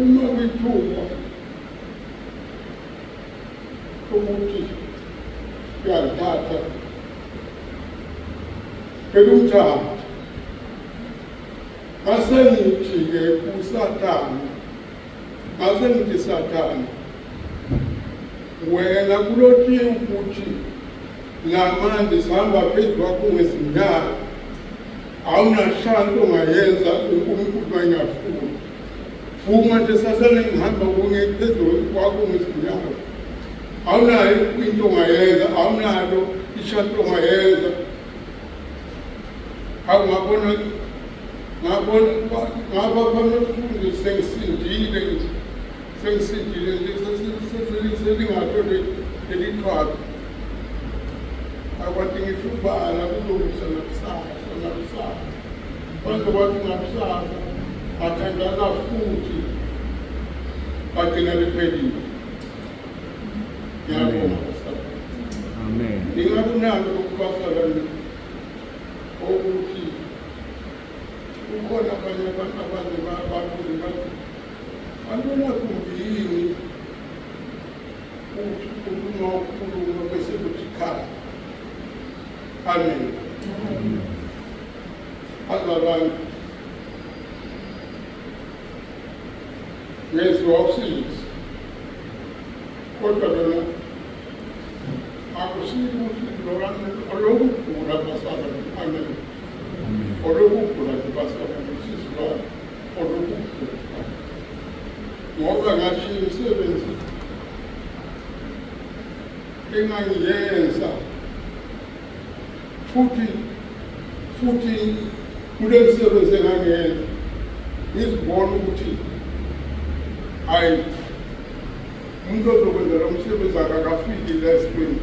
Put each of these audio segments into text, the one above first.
uma kwithuba ukuthi uyalithatha elumthatha ngasengithi-ke kuSathane, ngasengithi Sathane, wena kulotshiwe ukuthi namanje sihamba phezu kwakho ngezinyawo, awunashanto ongayenza uNkulunkulu engafuni. Vuma nje sasane ngihamba phezu kwakho ngezinyawo, awunayo into ongayenza, awunalo ishanto ongayenza. Ngaba phakathi sengisindile nje selingato leliqhaga akwathi ngithubala kulungisa nakusasa kwanza kwathi ngakusasa athandaza futhi agcina liphelile. Ngiyabonga. Amen. Ningakunalo ukubasala ukuthi ukhona abanye abantu ababuze bathi antona kumbi yini ukuthi ukhuluma bese kuthi khala. Amen. Abantu ngezwa usizi kodwa bona akusizi ukuthi olokugula basala. Amen. Olokugula basala usizi lwabo olokugula ngoba ngathi imisebenzi engangiyenza futhi kule msebenzi engangiyenza ngizibona ukuthi hayi umuntu ozokwenza lo msebenzi akakafiki lesibini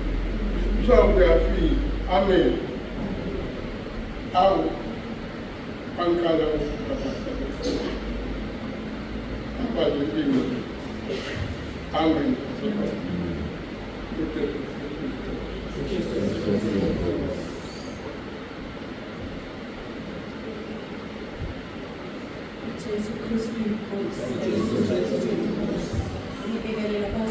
usawuke afike. Amen. Awu ankala abalekile. Amen. Jesu Kristu ngibingelela